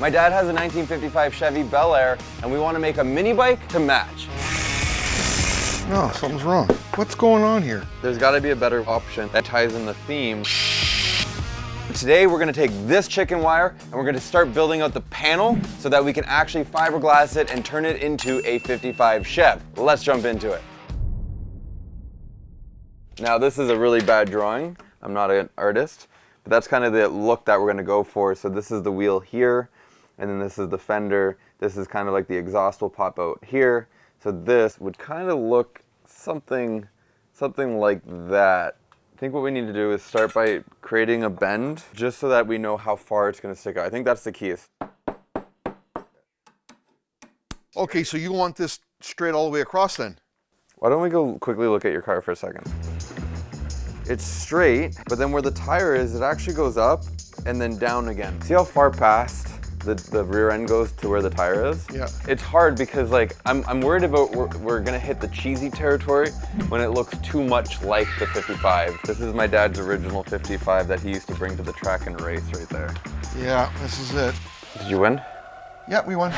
My dad has a 1955 Chevy Bel Air, and we want to make a mini bike to match. No, something's wrong. What's going on here? There's got to be a better option that ties in the theme. Today we're going to take this chicken wire and we're going to start building out the panel so that we can actually fiberglass it and turn it into a 55 Chev. Let's jump into it. Now this is a really bad drawing. I'm not an artist, but that's kind of the look that we're going to go for. So this is the wheel here, and then this is the fender. This is kind of like the exhaust will pop out here. So this would kind of look something like that. I think what we need to do is start by creating a bend just so that we know how far it's going to stick out. I think that's the key. Okay, so you want this straight all the way across then? Why don't we go quickly look at your car for a second? It's straight, but then where the tire is, it actually goes up and then down again. See how far past the rear end goes to where the tire is? Yeah. It's hard because like I'm worried about we're gonna hit the cheesy territory when it looks too much like the 55. This is my dad's original 55 that he used to bring to the track and race right there. Yeah, this is it. Did you win? Yeah, we won.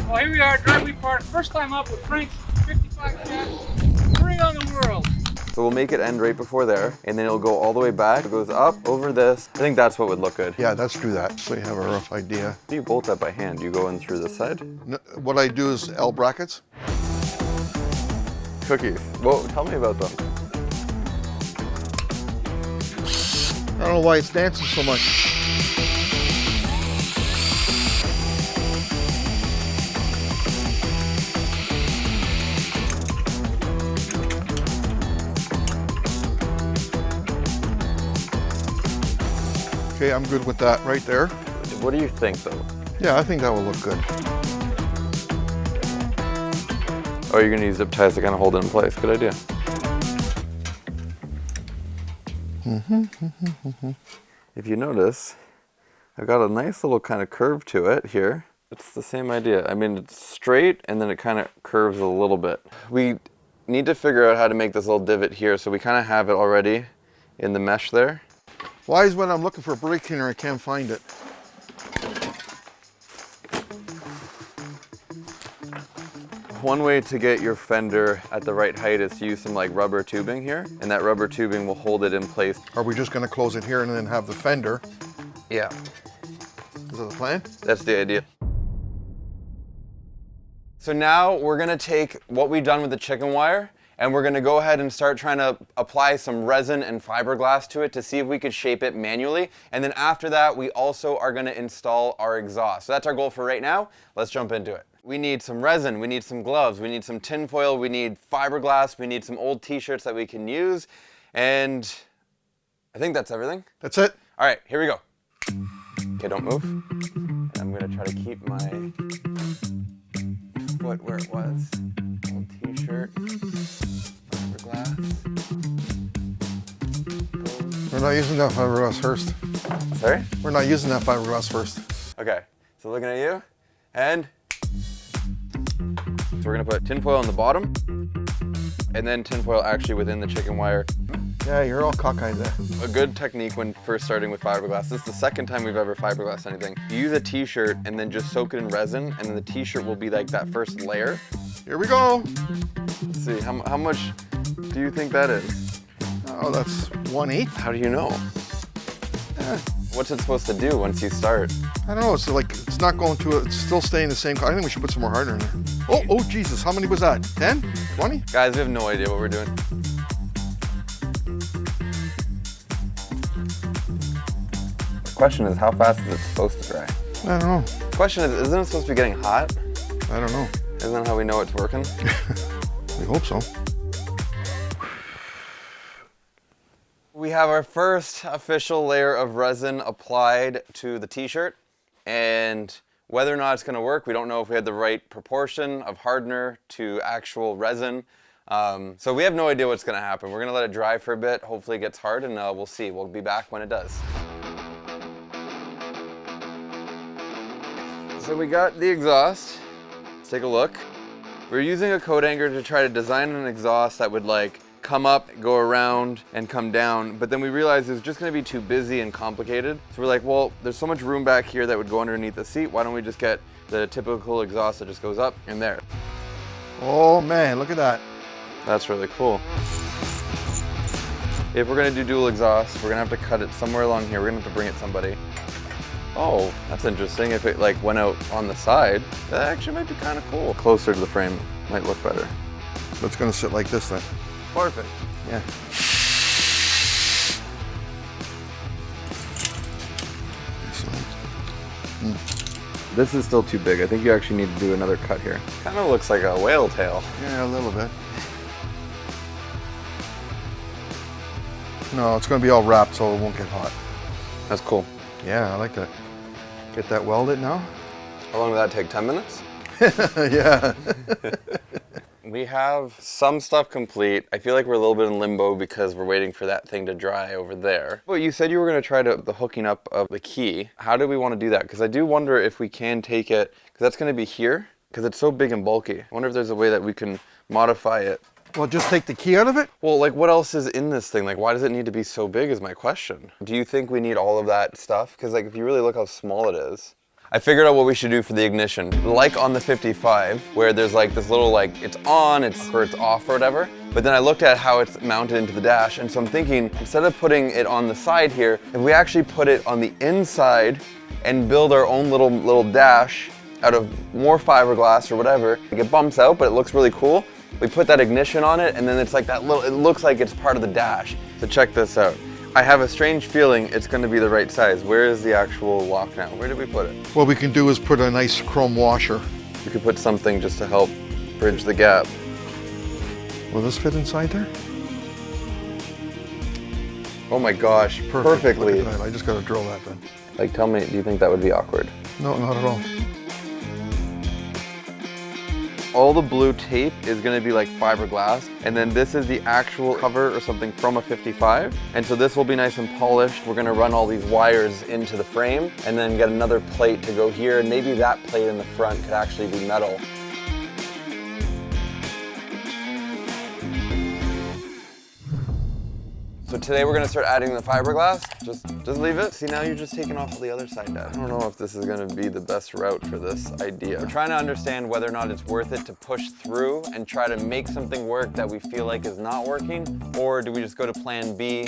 Well, here we are, driveway park. First time up with Frank's 55 Chev. Bring on the world. So we'll make it end right before there, and then it'll go all the way back. It goes up over this. I think that's what would look good. Yeah, let's do that, so you have a rough idea. Do you bolt that by hand? You go in through this side? No, what I do is L brackets. Cookies. Well, tell me about them. I don't know why it's dancing so much. Okay, I'm good with that right there. What do you think though? Yeah, I think that will look good. Oh, you're gonna use zip ties to kind of hold it in place. Good idea. If you notice, I've got a nice little kind of curve to it here. It's the same idea. I mean, it's straight and then it kind of curves a little bit. We need to figure out how to make this little divot here, so we kind of have it already in the mesh there. Why is when I'm looking for a brake cleaner, I can't find it? One way to get your fender at the right height is to use some like rubber tubing here, and that rubber tubing will hold it in place. Are we just gonna close it here and then have the fender? Yeah. Is that the plan? That's the idea. So now we're gonna take what we've done with the chicken wire, and we're gonna go ahead and start trying to apply some resin and fiberglass to it to see if we could shape it manually. And then after that, we also are gonna install our exhaust. So that's our goal for right now. Let's jump into it. We need some resin, we need some gloves, we need some tin foil, we need fiberglass, we need some old t-shirts that we can use. And I think that's everything. That's it. All right, here we go. Okay, don't move. And I'm gonna try to keep my foot where it was. Old t-shirt, fiberglass. We're not using that fiberglass first. Sorry? We're not using that fiberglass first. Okay, so looking at you, and so we're gonna put tinfoil on the bottom, and then tinfoil actually within the chicken wire. Yeah, you're all cockeyed there. A good technique when first starting with fiberglass, this is the second time we've ever fiberglassed anything. You use a t-shirt and then just soak it in resin, and then the t-shirt will be like that first layer. Here we go. Let's see, how much do you think that is? Oh, that's 1/8. How do you know? What's it supposed to do once you start? I don't know. It's like it's not going to. It's still staying the same. I think we should put some more hardener in there. Oh, Jesus! How many was that? 10? 20? Guys, we have no idea what we're doing. The question is, how fast is it supposed to dry? I don't know. The question is, isn't it supposed to be getting hot? I don't know. Isn't that how we know it's working? We hope so. We have our first official layer of resin applied to the t-shirt, and whether or not it's going to work, we don't know if we had the right proportion of hardener to actual resin. So we have no idea what's going to happen. We're going to let it dry for a bit. Hopefully it gets hard, and we'll see. We'll be back when it does. So we got the exhaust. Let's take a look. We're using a coat hanger to try to design an exhaust that would like come up, go around, and come down. But then we realized it was just gonna be too busy and complicated. So we're like, well, there's so much room back here that would go underneath the seat. Why don't we just get the typical exhaust that just goes up in there? Oh man, look at that. That's really cool. If we're gonna do dual exhaust, we're gonna have to cut it somewhere along here. We're gonna have to bring it somebody. Oh, that's interesting. If it like went out on the side, that actually might be kind of cool. Closer to the frame might look better. So it's gonna sit like this then. Perfect. Yeah. This is still too big. I think you actually need to do another cut here. Kind of looks like a whale tail. Yeah, a little bit. No, it's gonna be all wrapped so it won't get hot. That's cool. Yeah, I like that. Get that welded now? How long did that take? 10 minutes? Yeah. We have some stuff complete. I feel like we're a little bit in limbo because we're waiting for that thing to dry over there. But you said you were going to try the hooking up of the key. How do we want to do that? Because I do wonder if we can take it, because that's going to be here, because it's so big and bulky. I wonder if there's a way that we can modify it. Well, just take the key out of it? Well, like what else is in this thing? Like why does it need to be so big is my question. Do you think we need all of that stuff? Because like if you really look how small it is. I figured out what we should do for the ignition. Like on the 55, where there's like this little like, it's on, or it's off or whatever. But then I looked at how it's mounted into the dash, and so I'm thinking, instead of putting it on the side here, if we actually put it on the inside and build our own little dash out of more fiberglass or whatever, like it bumps out, but it looks really cool. We put that ignition on it, and then it's like that little, it looks like it's part of the dash. So check this out. I have a strange feeling it's going to be the right size. Where is the actual lock now? Where did we put it? What we can do is put a nice chrome washer. We could put something just to help bridge the gap. Will this fit inside there? Oh my gosh, perfectly. Look at that. I just got to drill that then. Like tell me, do you think that would be awkward? No, not at all. All the blue tape is going to be like fiberglass, and then this is the actual cover or something from a 55. And so this will be nice and polished. We're going to run all these wires into the frame and then get another plate to go here. And maybe that plate in the front could actually be metal. So today we're gonna start adding the fiberglass. Just leave it. See, now you're just taking off the other side, Dad. I don't know if this is gonna be the best route for this idea. We're trying to understand whether or not it's worth it to push through and try to make something work that we feel like is not working, or do we just go to plan B?